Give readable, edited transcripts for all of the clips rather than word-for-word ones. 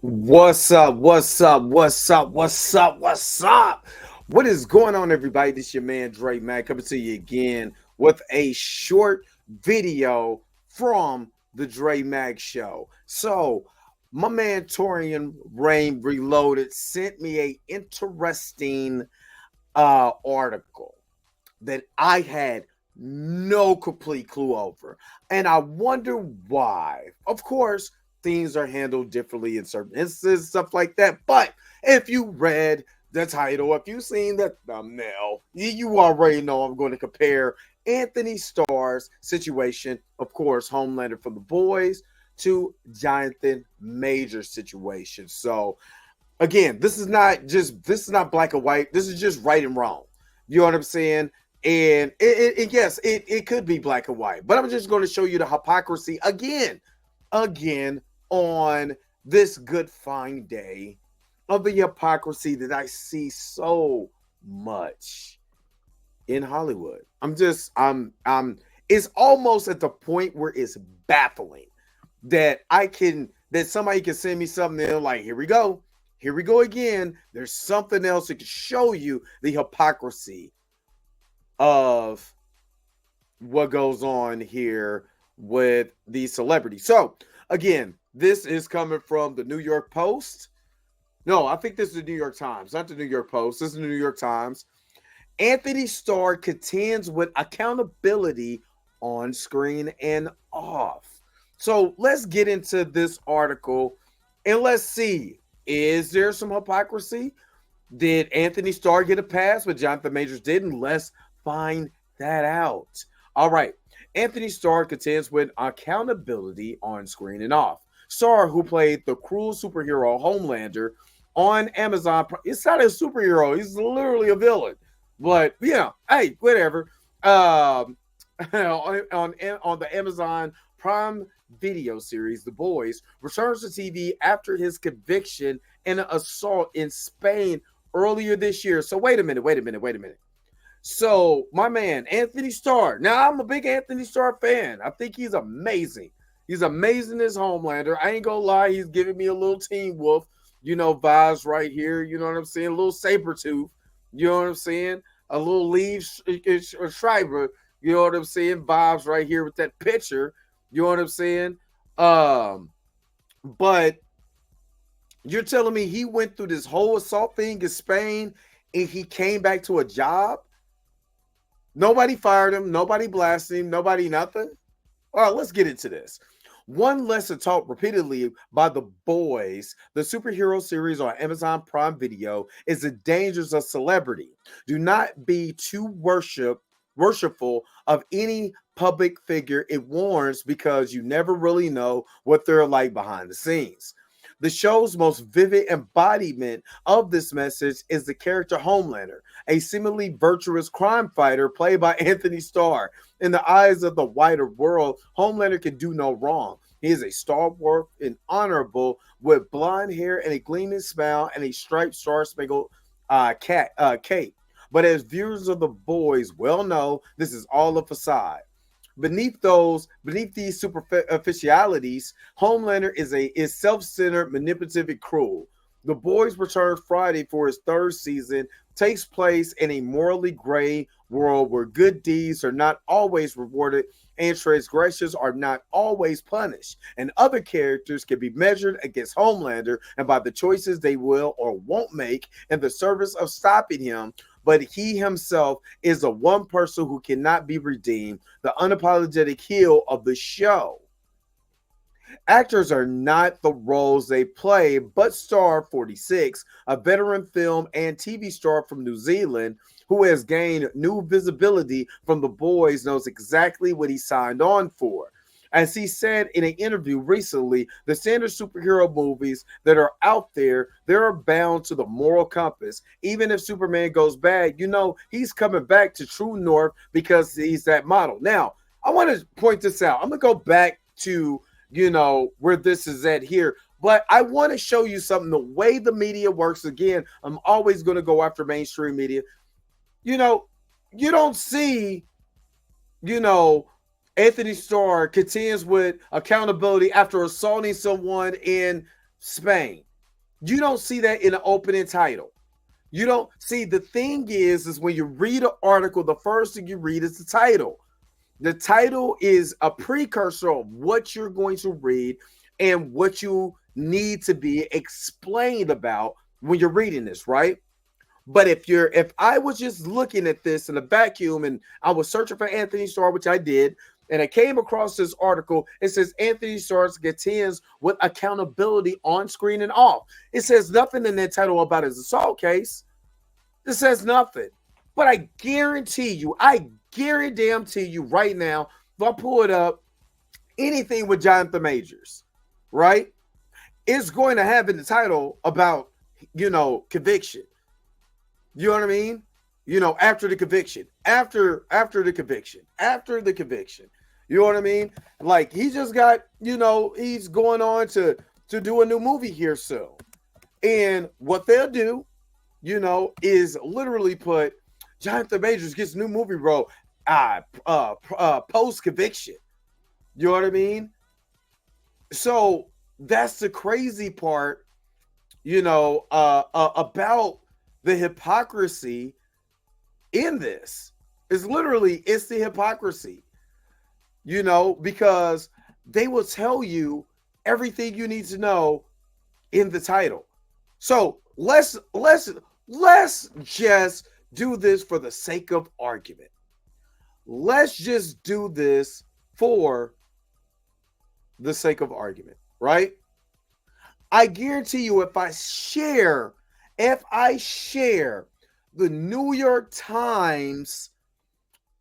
What's up? What's up? What's up? What's up? What's up? What is going on, everybody? This is your man Dre Mac coming to you again with a short video from the Dre Mac Show. So, my man Torian Rain Reloaded sent me a interesting article that I had no complete clue over. And I wonder why. Of course, things are handled differently in certain instances, stuff like that. But if you read the title, if you've seen the thumbnail, you already know I'm going to compare Antony Starr's situation, of course, Homelander for the boys, to Jonathan Major's situation. So again, this is not black and white. This is just right and wrong. You know what I'm saying? And yes, it could be black and white, but I'm just going to show you the hypocrisy again on this Good Fine Day of the hypocrisy that I see so much in Hollywood. It's almost at the point where it's baffling that somebody can send me something and they're like, here we go again. There's something else that can show you the hypocrisy of what goes on here with these celebrities. So, again, this is coming from the New York Post. No, I think this is the New York Times, not the New York Post. This is the New York Times. Antony Starr contends with accountability on screen and off. So, let's get into this article and let's see, is there some hypocrisy? Did Antony Starr get a pass, but Jonathan Majors didn't? Let's find that out. All right. Antony Starr contends with accountability on screen and off. Starr, who played the cruel superhero Homelander on Amazon, it's not a superhero. He's literally a villain. But yeah, hey, whatever. On the Amazon Prime Video series, The Boys, returns to TV after his conviction in an assault in Spain earlier this year. So wait a minute. So my man, Antony Starr. Now I'm a big Antony Starr fan. I think he's amazing. He's amazing as Homelander. I ain't gonna lie, he's giving me a little Teen Wolf, vibes right here. You know what I'm saying? A little Sabretooth. You know what I'm saying? A little Lee Schreiber. You know what I'm saying? Vibes right here with that picture. You know what I'm saying? But you're telling me he went through this whole assault thing in Spain and he came back to a job? Nobody fired him. Nobody blasted him. Nobody nothing. All right, let's get into this. One lesson taught repeatedly by The Boys, the superhero series on Amazon Prime Video, is the dangers of celebrity. Do not be too worshipful of any public figure, it warns, because you never really know what they're like behind the scenes. The show's most vivid embodiment of this message is the character Homelander, a seemingly virtuous crime fighter played by Antony Starr. In the eyes of the wider world, Homelander can do no wrong. He is a stalwart and honorable with blonde hair and a gleaming smile and a striped star-spangled cape. But as viewers of The Boys well know, this is all a facade. Beneath these superficialities, Homelander is self-centered, manipulative, and cruel. The Boys return Friday for its third season, takes place in a morally gray world where good deeds are not always rewarded and transgressions are not always punished. And other characters can be measured against Homelander and by the choices they will or won't make in the service of stopping him. But he himself is the one person who cannot be redeemed, the unapologetic heel of the show. Actors are not the roles they play, but Starr, 46, a veteran film and TV star from New Zealand, who has gained new visibility from The Boys, knows exactly what he signed on for. As he said in an interview recently, the standard superhero movies that are out there, they're bound to the moral compass. Even if Superman goes bad, he's coming back to True North because he's that model. Now, I want to point this out. I'm going to go back to, where this is at here. But I want to show you something, the way the media works. Again, I'm always going to go after mainstream media. You don't see, Antony Starr contends with accountability after assaulting someone in Spain. You don't see that in the opening title. You don't see, the thing is when you read an article, the first thing you read is the title. The title is a precursor of what you're going to read and what you need to be explained about when you're reading this, right? But if I was just looking at this in a vacuum and I was searching for Antony Starr, which I did, and I came across this article, it says Antony Starr contends with accountability on screen and off. It says nothing in that title about his assault case. It says nothing. But I guarantee you right now, if I pull it up, anything with Jonathan Majors, right, it's going to have in the title about, conviction. You know what I mean? After the conviction. You know what I mean? Like, he just got, he's going on to do a new movie here soon. And what they'll do, is literally put Jonathan Majors gets new movie role post conviction. You know what I mean? So that's the crazy part, about the hypocrisy in this. It's the hypocrisy, because they will tell you everything you need to know in the title. So let's just do this for the sake of argument. Let's just do this for the sake of argument, right? I guarantee you, if I share the New York Times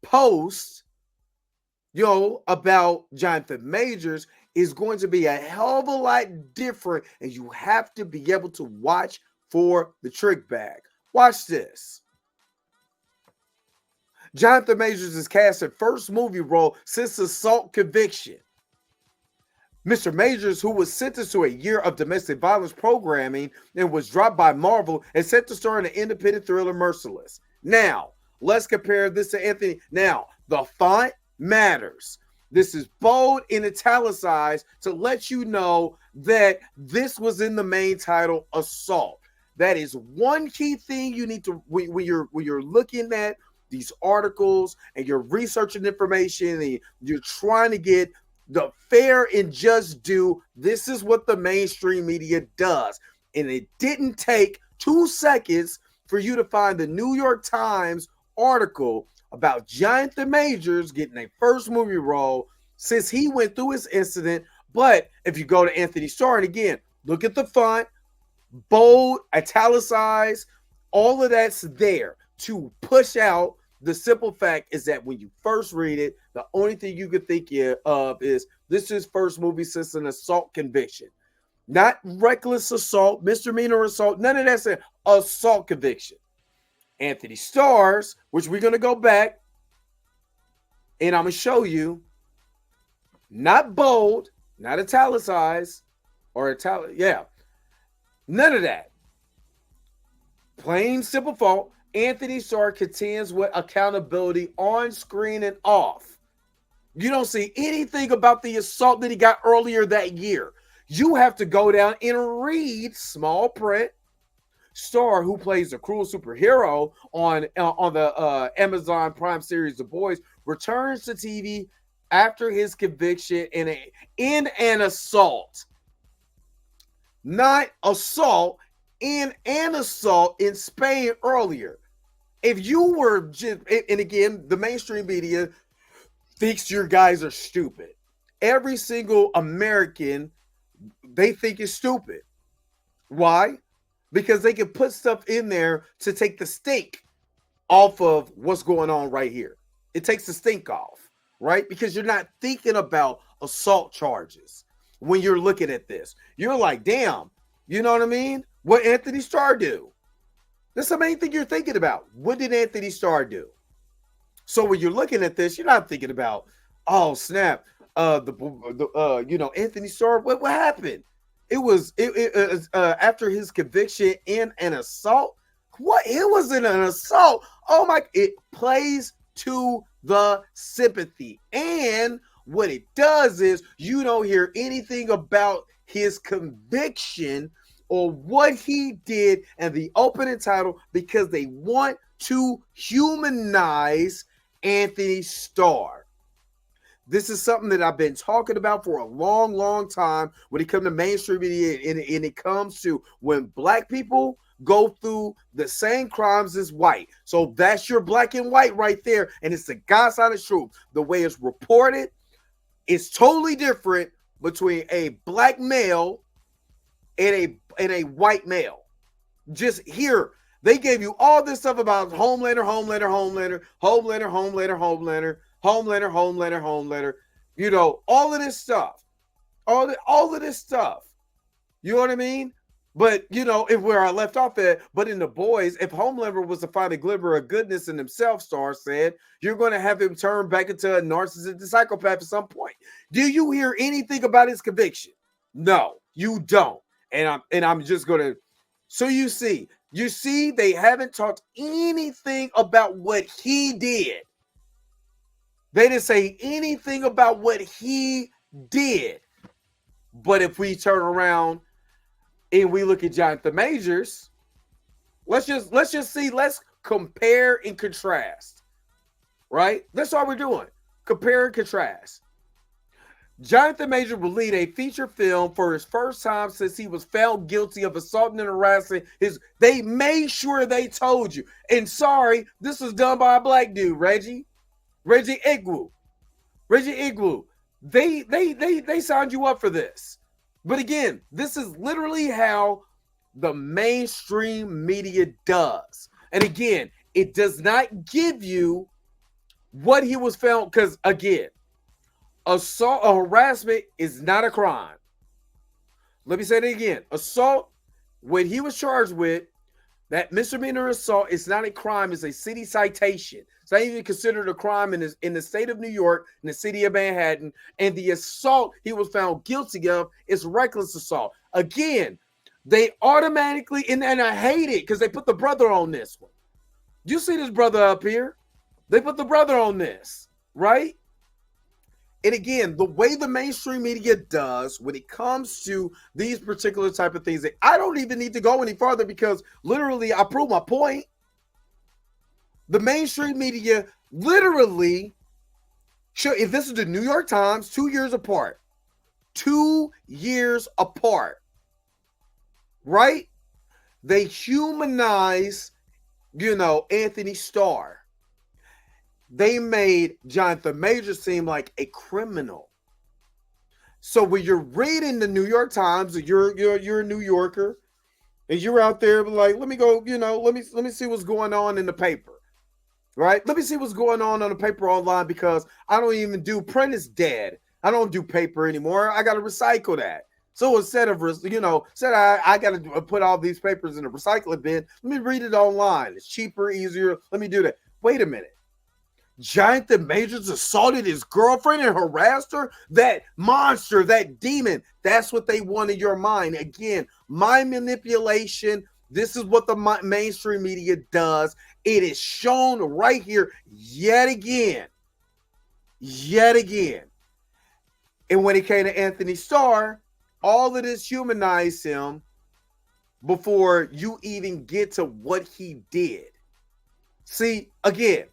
post, about Jonathan Majors, is going to be a hell of a lot different, and you have to be able to watch for the trick bag. Watch this. Jonathan Majors is cast in first movie role since assault conviction. Mr. Majors, who was sentenced to a year of domestic violence programming and was dropped by Marvel, is set to star in the independent thriller Merciless. Now, let's compare this to Anthony. Now, the font matters. This is bold and italicized to let you know that this was in the main title, assault. That is one key thing you need to, when you're looking at these articles and you're researching information and you're trying to get the fair and just due. This is what the mainstream media does. And it didn't take 2 seconds for you to find the New York Times article about Jonathan Majors getting a first movie role since he went through his incident. But if you go to Antony Starr, and again, look at the font, bold, italicized, all of that's there to push out. The simple fact is that when you first read it, the only thing you could think of is this is first movie since an assault conviction. Not reckless assault, misdemeanor assault, none of that's an assault conviction. Antony Starr's, which we're going to go back and I'm going to show you, not bold, not italicized, or none of that. Plain simple fault. Antony Starr contends with accountability on screen and off. You don't see anything about the assault that he got earlier that year. You have to go down and read small print. Starr, who plays the cruel superhero on the Amazon Prime series The Boys, returns to TV after his conviction in an assault. Not assault, in an assault in Spain earlier. If you were just, and again, the mainstream media thinks your guys are stupid. Every single American, they think is stupid. Why? Because they can put stuff in there to take the stink off of what's going on right here. It takes the stink off, right? Because you're not thinking about assault charges when you're looking at this. You're like, damn, you know what I mean? What Antony Starr do? That's the main thing you're thinking about. What did Antony Starr do? So when you're looking at this, you're not thinking about, oh snap, Antony Starr. What happened? It was after his conviction in an assault. What? It wasn't an assault. Oh my! It plays to the sympathy, and what it does is you don't hear anything about his conviction or what he did in the opening title because they want to humanize Antony Starr. This is something that I've been talking about for a long, long time when it comes to mainstream media and it comes to when black people go through the same crimes as white. So that's your black and white right there. And it's the God's honest truth. The way it's reported is totally different between a black male and a white male. Just here, they gave you all this stuff about Homelander, you know, all of this stuff. All of this stuff. You know what I mean? But, you know, if where I left off at, but in The Boys, if Homelander was to find a glimmer of goodness in himself, Starr said, you're going to have him turn back into a narcissistic psychopath at some point. Do you hear anything about his conviction? No, you don't. And I'm just going to, so you see, they haven't talked anything about what he did. They didn't say anything about what he did. But if we turn around and we look at Jonathan Majors, let's just see, let's compare and contrast. Right? That's all we're doing. Compare and contrast. Jonathan Majors will lead a feature film for his first time since he was found guilty of assaulting and harassing they made sure they told you. And sorry, this was done by a black dude, Reggie Igwu. They signed you up for this. But again, this is literally how the mainstream media does. And again, it does not give you what he was found, because again, assault or harassment is not a crime. Let me say it again. Assault, what he was charged with, that misdemeanor assault is not a crime, it's a city citation. It's not even considered a crime in the state of New York, in the city of Manhattan. And the assault he was found guilty of is reckless assault. Again, they automatically, and I hate it because they put the brother on this one. You see this brother up here? They put the brother on this, right? And again, the way the mainstream media does when it comes to these particular type of things, I don't even need to go any farther because literally I prove my point. The mainstream media literally show, if this is the New York Times, 2 years apart. 2 years apart. Right? They humanize, you know, Antony Starr. They made Jonathan Majors seem like a criminal. So when you're reading the New York Times, you're a New Yorker, and you're out there like, let me go, you know, let me see what's going on in the paper, right? Let me see what's going on the paper online because I don't even do print is dead. I don't do paper anymore. I got to recycle that. So instead of, you know, I got to put all these papers in a recycling bin, let me read it online. It's cheaper, easier. Let me do that. Wait a minute. Jonathan Majors assaulted his girlfriend and harassed her? That monster, that demon, that's what they want in your mind. Again, mind manipulation. This is what the mainstream media does. It is shown right here yet again. And when it came to Antony Starr, all of this humanized him before you even get to what he did. See, again,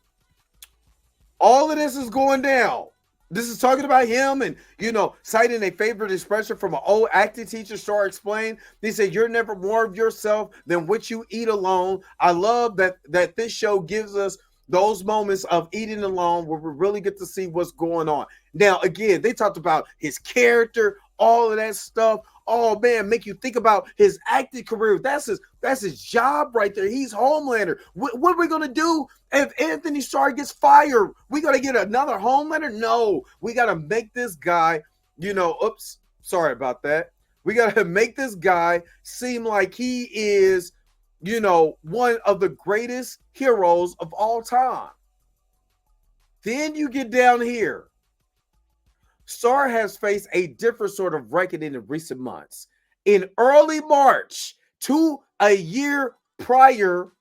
all of this is going down. This is talking about him and, you know, citing a favorite expression from an old acting teacher, Starr explained. He said, you're never more of yourself than what you eat alone. I love that this show gives us those moments of eating alone where we really get to see what's going on. Now, again, they talked about his character, all of that stuff. Oh man, make you think about his acting career. That's his job right there. He's Homelander. What are we gonna do if Antony Starr gets fired? We gotta get another Homelander? No, we gotta make this guy, you know, oops, sorry about that. We gotta make this guy seem like he is, you know, one of the greatest heroes of all time. Then you get down here. Starr has faced a different sort of reckoning in recent months. In early March, to a year prior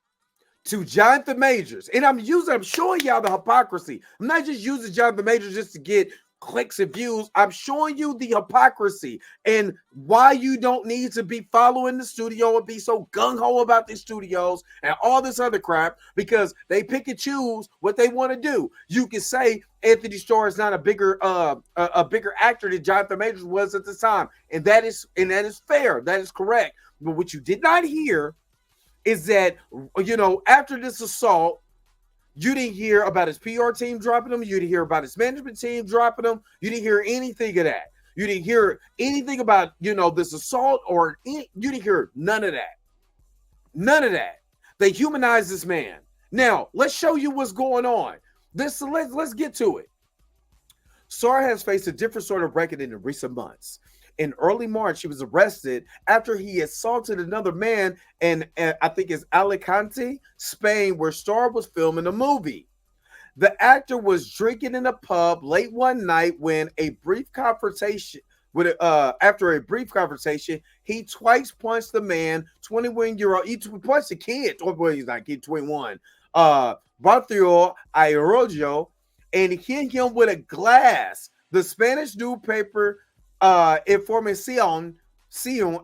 to Jonathan Majors, and I'm showing y'all the hypocrisy. I'm not just using Jonathan Majors just to get clicks and views. I'm showing you the hypocrisy and why you don't need to be following the studio and be so gung-ho about the studios and all this other crap, because they pick and choose what they want to do. You can say Antony Starr is not a bigger actor than Jonathan Majors was at the time, and that is fair. That is correct. But what you did not hear is that, you know, after this assault, you didn't hear about his PR team dropping him. You didn't hear about his management team dropping him. You didn't hear anything of that. You didn't hear anything about, you know, this assault you didn't hear none of that. None of that. They humanized this man. Now, let's show you what's going on. Let's get to it. Starr has faced a different sort of reckoning in recent months. In early March, he was arrested after he assaulted another man in, I think it's Alicante, Spain, where Starr was filming a movie. The actor was drinking in a pub late one night when after a brief conversation, he twice punched the man, 21-year-old. He punched the kid. Oh boy, he's not kid, 21. Bartolo Arojo, and hit him with a glass. The Spanish newspaper Información,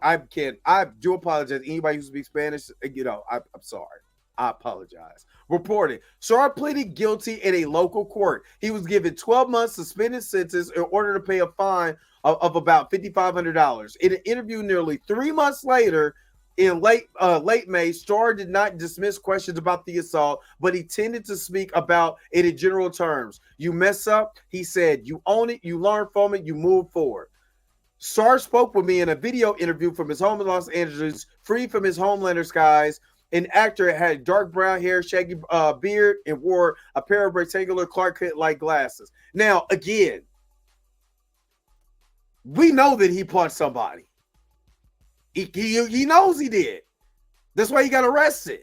I do apologize. Anybody who speaks Spanish, you know, I'm sorry. I apologize. Reported, Starr pleaded guilty in a local court. He was given 12 months suspended sentence in order to pay a fine of about $5,500. In an interview nearly 3 months later, in late May, Starr did not dismiss questions about the assault, but he tended to speak about it in general terms. You mess up, he said, you own it, you learn from it, you move forward. Starr spoke with me in a video interview from his home in Los Angeles, free from his Homelander skies. An actor had dark brown hair, shaggy beard, and wore a pair of rectangular Clark Kent-like glasses. Now, again, we know that he punched somebody. He knows he did. That's why he got arrested.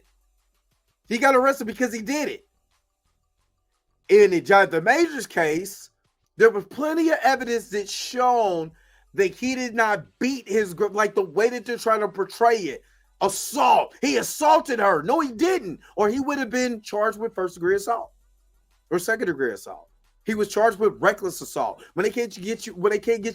He got arrested because he did it. In the Jonathan Majors case, there was plenty of evidence that shown that he did not beat his girl, like the way that they're trying to portray it. Assault. He assaulted her. No, he didn't. Or he would have been charged with first-degree assault or second-degree assault. He was charged with reckless assault. When they can't get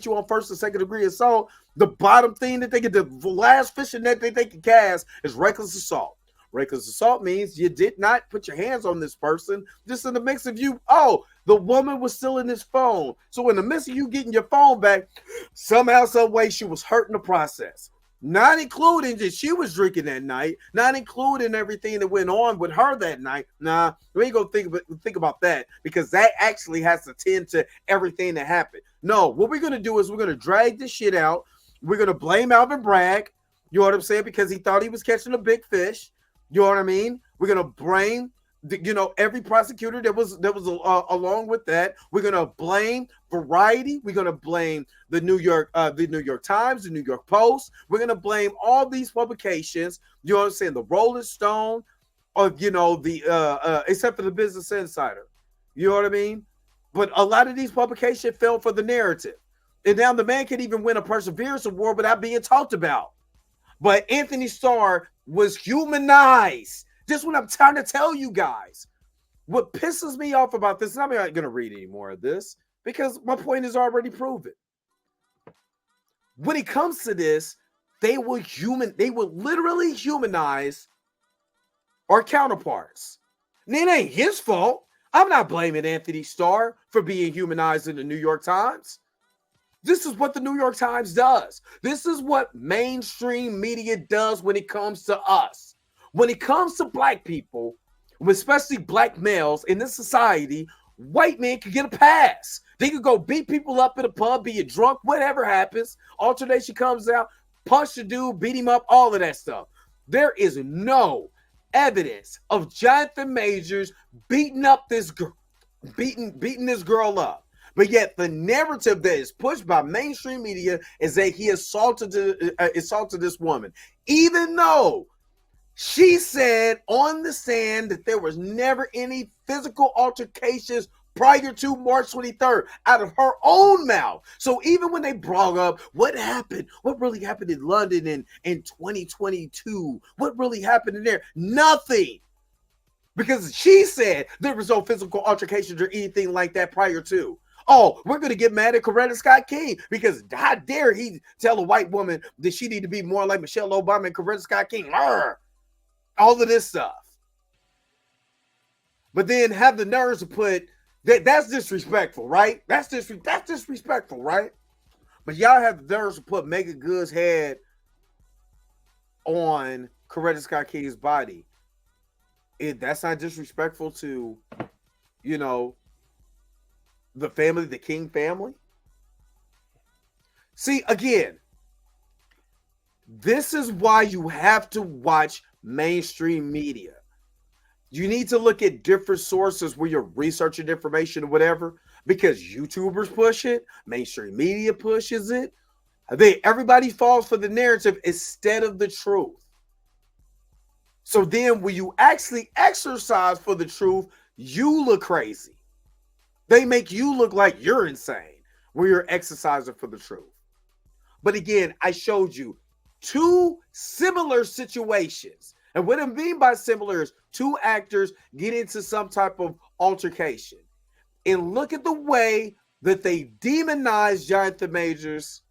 you on first and second-degree assault, the bottom thing that they get, the last fishing net that they can cast is reckless assault. Reckless assault means you did not put your hands on this person, just in the mix of you. Oh, the woman was still in his phone. So in the midst of you getting your phone back, somehow, some way, she was hurt in the process. Not including that she was drinking that night, not including everything that went on with her that night. Nah, we ain't gonna think about that, because that actually has to tend to everything that happened. No, what we're gonna do is we're gonna drag this shit out. We're gonna blame Alvin Bragg. You know what I'm saying? Because he thought he was catching a big fish. You know what I mean? We're gonna blame every prosecutor that was along with that. We're gonna blame Variety. We're gonna blame the New York Times, the New York Post. We're gonna blame all these publications. You know what I'm saying? The Rolling Stone, or except for the Business Insider. You know what I mean? But a lot of these publications fell for the narrative, and now the man can even win a Perseverance Award without being talked about. But Antony Starr was humanized. This is what I'm trying to tell you guys. What pisses me off about this, and I'm not going to read any more of this because my point is already proven. When it comes to this, they will literally humanize our counterparts. And it ain't his fault. I'm not blaming Antony Starr for being humanized in the New York Times. This is what the New York Times does. This is what mainstream media does when it comes to us. When it comes to black people, especially black males in this society, white men can get a pass. They could go beat people up in a pub, be a drunk, whatever happens. Alternation comes out, punch the dude, beat him up, all of that stuff. There is no evidence of Jonathan Majors beating this girl up. But yet the narrative that is pushed by mainstream media is that he assaulted this woman, even though she said on the stand that there was never any physical altercations prior to March 23rd out of her own mouth. So even when they brought up what really happened in London in 2022, what really happened in there? Nothing. Because she said there was no physical altercations or anything like that prior to. Oh, we're going to get mad at Coretta Scott King because how dare he tell a white woman that she need to be more like Michelle Obama and Coretta Scott King. Arr! All of this stuff. But then have the nerves to put that's disrespectful, right? That's disrespectful, right? But y'all have the nerves to put Megan Good's head on Coretta Scott King's body. That's not disrespectful to, you know, the family, the King family. See, again, this is why you have to watch mainstream media. You need to look at different sources where you're researching information or whatever, because YouTubers push it, mainstream media pushes it. Everybody falls for the narrative instead of the truth. So then when you actually exercise for the truth, you look crazy. They make you look like you're insane when you're exercising for the truth. But again, I showed you two similar situations. And what I mean by similar is two actors get into some type of altercation. And look at the way that they demonize Jonathan Majors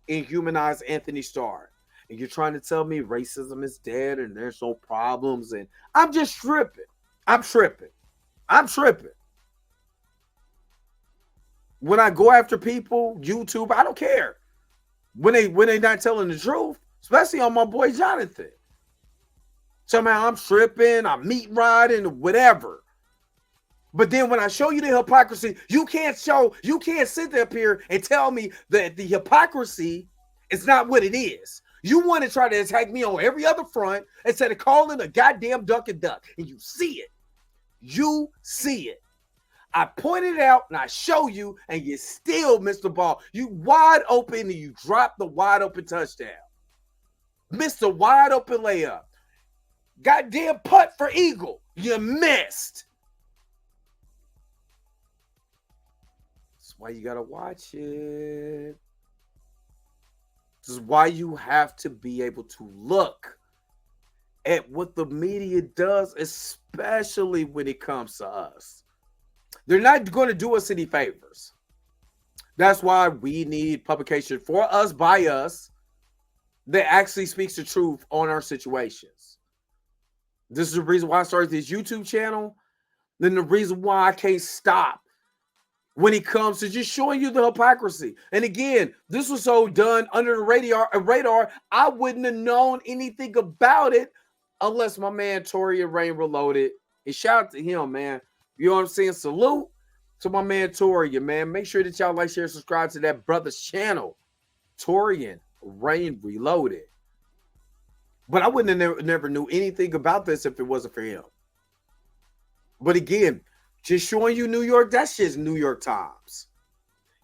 and humanize Antony Starr. And you're trying to tell me racism is dead and there's no problems. And I'm just tripping. I'm tripping. When I go after people, YouTube, I don't care. When they not telling the truth, especially on my boy Jonathan. Somehow I'm tripping, I'm meat riding, whatever. But then when I show you the hypocrisy, you can't sit up here and tell me that the hypocrisy is not what it is. You want to try to attack me on every other front instead of calling a goddamn duck a duck. And you see it. You see it. I pointed it out and I show you, and you still missed the ball. You wide open and you drop the wide open touchdown. Missed the wide open layup. Goddamn putt for Eagle. You missed. That's why you gotta watch it. This is why you have to be able to look at what the media does, especially when it comes to us. They're not going to do us any favors. That's why we need publication for us, by us, that actually speaks the truth on our situations. This is the reason why I started this YouTube channel. Then the reason why I can't stop when it comes to just showing you the hypocrisy. And again, this was so done under the radar, I wouldn't have known anything about it unless my man Torian Rain Reloaded. And shout out to him, man. You know what I'm saying? Salute to my man Torian, man. Make sure that y'all like, share, subscribe to that brother's channel, Torian Rain Reloaded. But I wouldn't have never knew anything about this if it wasn't for him. But again, just showing you New York, that's just New York Times.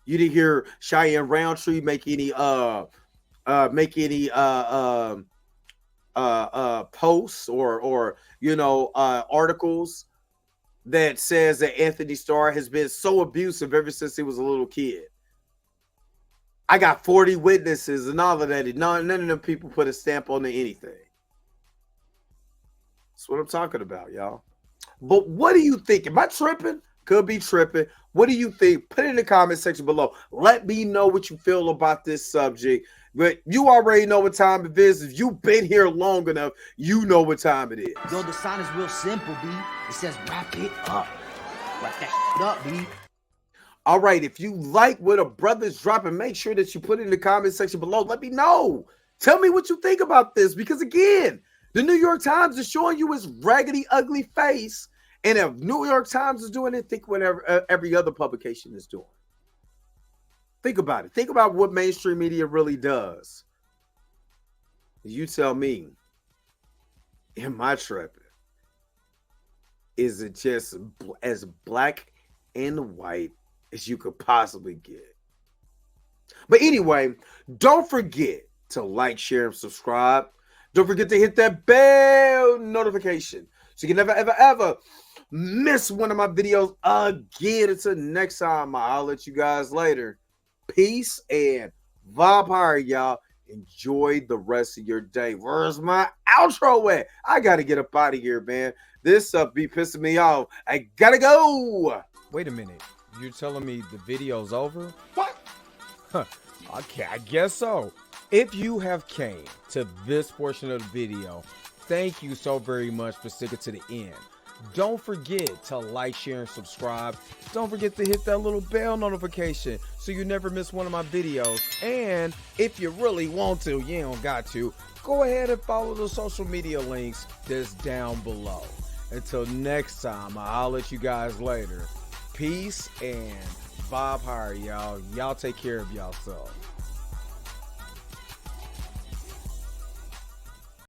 You didn't hear Cheyenne Roundtree make any posts or articles that says that Antony Starr has been so abusive ever since he was a little kid. I got 40 witnesses and all of that. And none of them people put a stamp on anything. That's what I'm talking about, y'all. But what do you think? Am I tripping? Could be tripping. What do you think? Put it in the comment section below. Let me know what you feel about this subject. But you already know what time it is. If you've been here long enough, you know what time it is. Yo, the sign is real simple, B. It says wrap it up. Wrap that shit up, B. All right, if you like what a brother's dropping, make sure that you put it in the comment section below. Let me know. Tell me what you think about this. Because again, the New York Times is showing you his raggedy, ugly face. And if New York Times is doing it, think whatever every other publication is doing. Think about it. Think about what mainstream media really does. You tell me, am I tripping? Is it just as black and white as you could possibly get? But anyway, don't forget to like, share, and subscribe. Don't forget to hit that bell notification so you can never, ever, ever miss one of my videos again. Until next time, I'll let you guys later. Peace and vampire, y'all. Enjoy the rest of your day. Where's my outro at? I gotta get up out of here, man. This be pissing me off. I gotta go. Wait a minute. You're telling me the video's over? What? Okay, I guess so. If you have came to this portion of the video, thank you so very much for sticking to the end. Don't forget to like, share, and subscribe. Don't forget to hit that little bell notification so you never miss one of my videos. And if you really want to, you don't got to, go ahead and follow the social media links that's down below. Until next time, I'll let you guys later. Peace and vibe higher, y'all. Y'all take care of yourself.